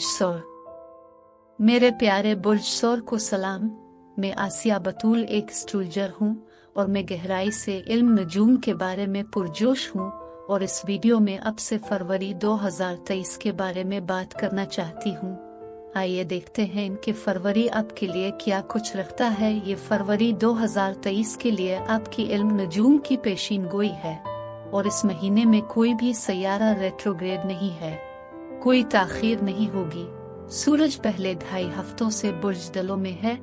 सौर। मेरे प्यारे बुर्ज सौर को सलाम। मैं आसिया बतूल एक एस्ट्रोलॉजर हूँ और मैं गहराई से इल्म नजूम के बारे में पुरजोश हूँ और इस वीडियो में अब से फरवरी 2023 के बारे में बात करना चाहती हूँ। आइए देखते हैं इनके फरवरी आपके लिए क्या कुछ रखता है। ये फरवरी 2023 के लिए आपकी इल्म नजूम की पेशीन गोई है और इस महीने में कोई भी सैयारा रेट्रोग्रेड नहीं है, कोई ताखीर नहीं होगी। सूरज पहले 2.5 हफ्तों से बुर्ज दलों में है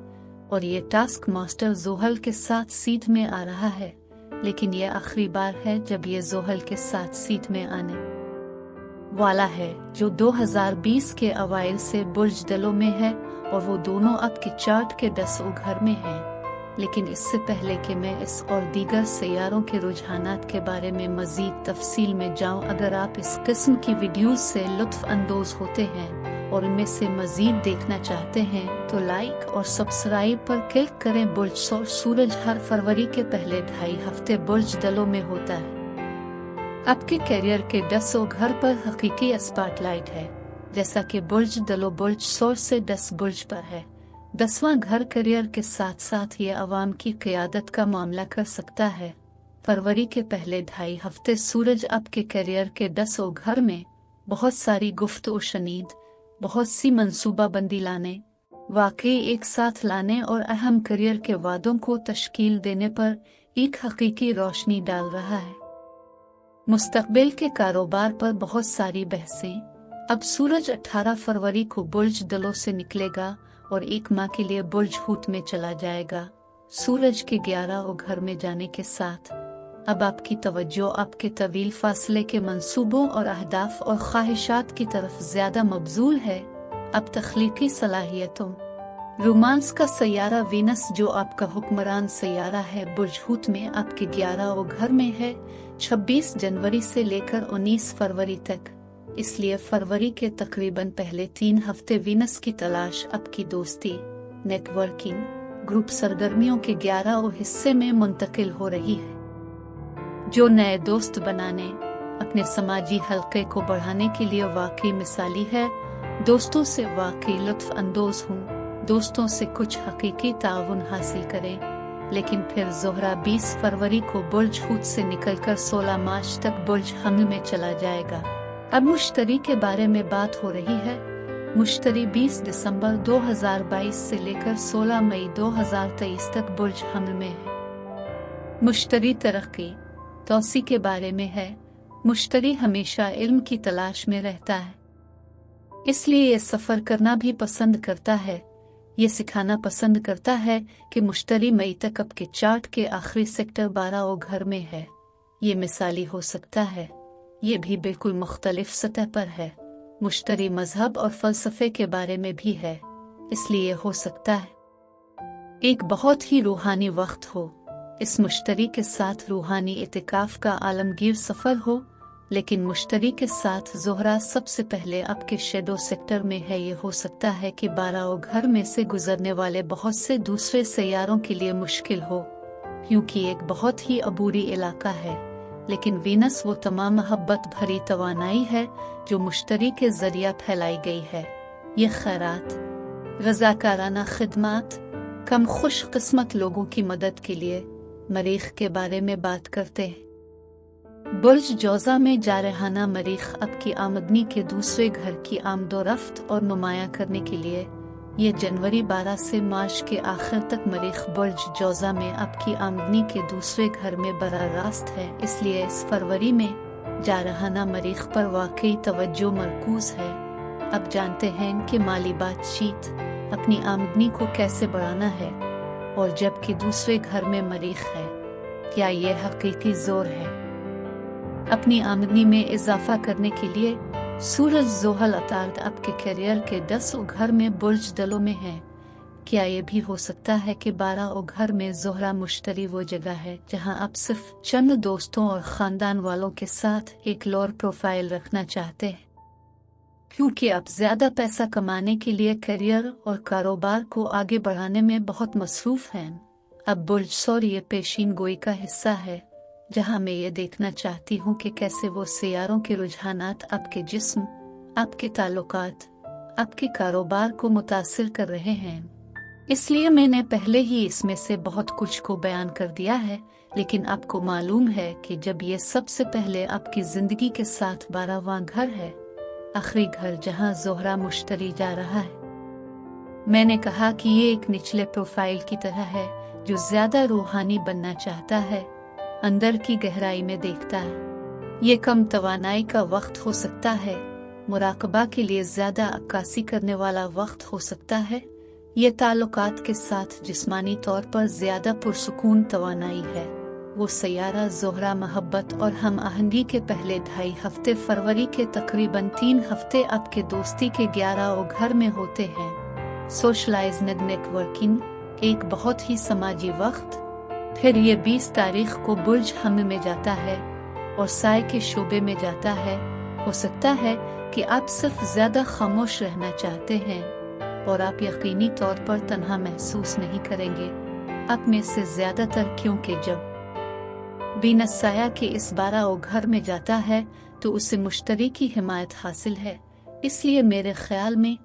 और ये टास्क मास्टर जोहल के साथ सीध में आ रहा है, लेकिन ये आखिरी बार है जब ये जोहल के साथ सीध में आने वाला है, जो 2020 के अवाइल से बुर्ज दलों में है और वो दोनों आपके चार्ट के 10 घर में हैं। लेकिन इससे पहले कि मैं इस और दीगर सैयारों के रुझानात के बारे में मजीद तफसील में जाऊं, अगर आप इस किस्म की वीडियोस से लुत्फ अंदोज होते हैं और इनमें से मजीद देखना चाहते हैं तो लाइक और सब्सक्राइब पर क्लिक करें। बुर्ज सौर सूरज हर फरवरी के पहले 2.5 हफ्ते बुर्ज दलों में होता है। आपके करियर के 10 घर पर हकीकी स्पॉटलाइट है, जैसा कि बुर्ज दलों बुर्ज सौर से 10 बुर्ज पर है। 10वां घर करियर के साथ साथ ये अवाम की क़यादत का मामला कर सकता है। फरवरी के पहले 2.5 हफ्ते सूरज आपके करियर के 10 घर में बहुत सारी गुफ्तगू शनीद, बहुत सी मंसूबाबंदी लाने, वाकई एक साथ लाने और अहम करियर के वादों को तश्कील देने पर एक हकीकी रोशनी डाल रहा है। मुस्तकबिल के कारोबार पर बहुत सारी बहसें। अब सूरज 18 फरवरी को बुर्ज दलों से निकलेगा और 1 माह के लिए बुर्ज हूत में चला जाएगा। सूरज के 11 घर में जाने के साथ अब आपकी तवज्जो आपके तवील फासले के मंसूबों और अहदाफ और ख्वाहिशात की तरफ ज्यादा मबजूल है। अब तख्लीकी सलाहियतों, रोमांस का सैयारा वीनस, जो आपका हुक्मरान सैयारा है, बुर्ज हूत में आपके 11 घर में है 26 जनवरी से लेकर 19 फरवरी तक। इसलिए फरवरी के तकरीबन पहले 3 हफ्ते वीनस की तलाश आपकी दोस्ती, नेटवर्किंग, ग्रुप सरगर्मियों के 11 हिस्से में मुंतकिल हो रही है, जो नए दोस्त बनाने, अपने समाजी हल्के को बढ़ाने के लिए वाकई मिसाली है। दोस्तों से वाकई लुत्फ अंदोज हूँ, दोस्तों से कुछ हकीकी ताउन हासिल करें। लेकिन फिर ज़ोहरा 20 फरवरी को बुर्ज हूत से निकलकर 16 मार्च तक बुर्ज हमल में चला जाएगा। अब मुश्तरी के बारे में बात हो रही है। मुश्तरी 20 दिसंबर 2022 से लेकर 16 मई 2023 तक बुर्ज हमल में है। मुश्तरी तरक्की तौसी के बारे में है। मुश्तरी हमेशा इल्म की तलाश में रहता है, इसलिए ये सफ़र करना भी पसंद करता है। ये सिखाना पसंद करता है कि मुश्तरी मई तक आपके चार्ट के आखिरी सेक्टर 12 घर में है। ये मिसाली हो सकता है, ये भी बिल्कुल मुख्तलिफ सतह पर है। मुश्तरी मजहब और फ़लसफ़े के बारे में भी है, इसलिए हो सकता है एक बहुत ही रूहानी वक्त हो। इस मुश्तरी के साथ रूहानी इतिकाफ का आलमगीर सफ़र हो, लेकिन मुश्तरी के साथ ज़ोहरा सबसे पहले आपके शेडो सेक्टर में है। ये हो सकता है कि 12 घर में से गुजरने वाले बहुत से दूसरे सैयारों के लिए मुश्किल हो, क्योंकि एक बहुत ही अबूरी इलाका है। लेकिन वीनस वो तमाम मोहब्बत भरी तवानाई है जो मुश्तरी के जरिया फैलाई गई है। ये खैरात, रज़ाकाराना खिदमात, कम खुश किस्मत लोगों की मदद के लिए मरीख के बारे में बात करते हैं। बुर्ज जौज़ा में जारहाना मरीख आपकी आमदनी के दूसरे घर की आमदोरफ्त और नुमाया करने के लिए ये जनवरी 12 से मार्च के आखिर तक मरीख बुर्ज जौज़ा में आपकी आमदनी के दूसरे घर में बराह रास्त है। इसलिए इस फरवरी में जारहाना मरीख पर वाकई तवज्जो मरकूज है। अब जानते हैं कि माली बातचीत, अपनी आमदनी को कैसे बढ़ाना है, और जबकि दूसरे घर में मरीख है, क्या ये हकीकी जोर है? अपनी आमदनी में इजाफा करने के लिए सूरज जोहल अतार्द आपके करियर के 10 घर में बुर्ज दलों में है। क्या ये भी हो सकता है कि 12 घर में ज़ोहरा मुश्तरी वो जगह है जहां आप सिर्फ चंद दोस्तों और ख़ानदान वालों के साथ एक लोअर प्रोफाइल रखना चाहते हैं, क्योंकि आप ज्यादा पैसा कमाने के लिए करियर और कारोबार को आगे बढ़ाने में बहुत मसरूफ हैं। अब बुर्ज सौर ये पेशीन गोई का हिस्सा है, जहां मैं ये देखना चाहती हूँ कि कैसे वो सियारों के रुझानात आपके जिस्म, आपके ताल्लुकात, आपके कारोबार को मुतासिर कर रहे हैं। इसलिए मैंने पहले ही इसमें से बहुत कुछ को बयान कर दिया है, लेकिन आपको मालूम है कि जब ये सबसे पहले आपकी जिंदगी के साथ 12वां घर है, आखिरी घर जहां ज़ोहरा मुश्तरी जा रहा है। मैंने कहा कि ये एक निचले प्रोफाइल की तरह है जो ज्यादा रूहानी बनना चाहता है, अंदर की गहराई में देखता है। ये कम तवानाई का वक्त हो सकता है, मुराकबा के लिए ज्यादा अक्कासी करने वाला वक्त हो सकता है। ये ताल्लुकात के साथ जिस्मानी तौर पर ज्यादा पुरसुकून तवानाई है। वो सैयारा ज़ोहरा मोहब्बत और हम आहंगी के पहले 2.5 हफ्ते फरवरी के तकरीबन 3 हफ्ते आपके दोस्ती के 11 घर में होते हैं। सोशलाइज्ड नेटवर्किंग एक बहुत ही समाजी वक्त। फिर ये 20 तारीख को बुर्ज हम में जाता है और साय के शोबे में जाता है। हो सकता है कि आप सिर्फ ज्यादा खामोश रहना चाहते हैं और आप यकीनी तौर पर तन्हा महसूस नहीं करेंगे। आप में से ज्यादातर, क्योंकि जब वीनस साया के इस 12 घर में जाता है तो उसे मुश्तरी की हिमायत हासिल है। इसलिए मेरे ख्याल में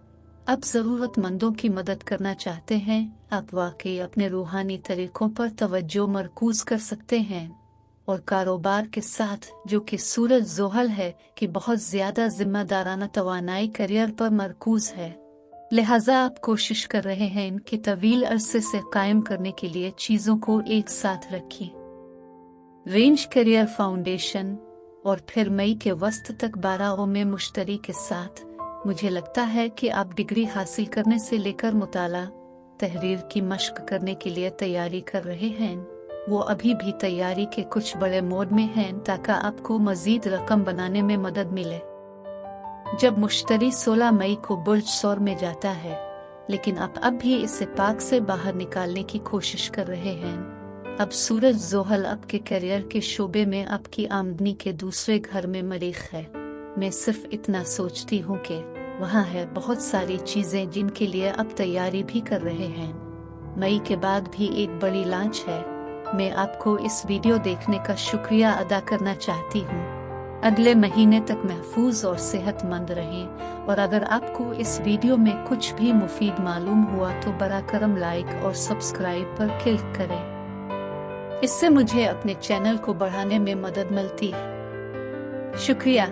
आप ज़रूरतमंदों की मदद करना चाहते हैं। आप वाकई अपने रूहानी तरीकों पर तवज्जो मरकूज कर सकते हैं और कारोबार के साथ, जो कि सूरज ज़ोहल है, कि बहुत ज़्यादा जिम्मेदाराना तवानाई करियर पर मरकूज है। लिहाजा आप कोशिश कर रहे हैं कि तवील अरसे से कायम करने के लिए चीज़ों को एक साथ रखें। रेंज करियर फाउंडेशन और फिर मई के वस्त तक 12 में मुश्तरी के साथ मुझे लगता है कि आप डिग्री हासिल करने से लेकर मुताला तहरीर की मश्क करने के लिए तैयारी कर रहे हैं। वो अभी भी तैयारी के कुछ बड़े मोड में हैं ताकि आपको मजीद रकम बनाने में मदद मिले। जब मुश्तरी 16 मई को बुर्ज सौर में जाता है, लेकिन आप अब भी इसे पाक से बाहर निकालने की कोशिश कर रहे हैं। अब सूरज ज़ोहल आपके करियर के शोबे में आपकी आमदनी के दूसरे घर में मरीख है। मैं सिर्फ इतना सोचती हूँ कि वहाँ है बहुत सारी चीजें जिनके लिए अब तैयारी भी कर रहे हैं। मई के बाद भी एक बड़ी लॉन्च है। मैं आपको इस वीडियो देखने का शुक्रिया अदा करना चाहती हूँ। अगले महीने तक महफूज और सेहतमंद रहें, और अगर आपको इस वीडियो में कुछ भी मुफीद मालूम हुआ तो बरा करम लाइक और सब्सक्राइब पर क्लिक करें। इससे मुझे अपने चैनल को बढ़ाने में मदद मिलती है। शुक्रिया।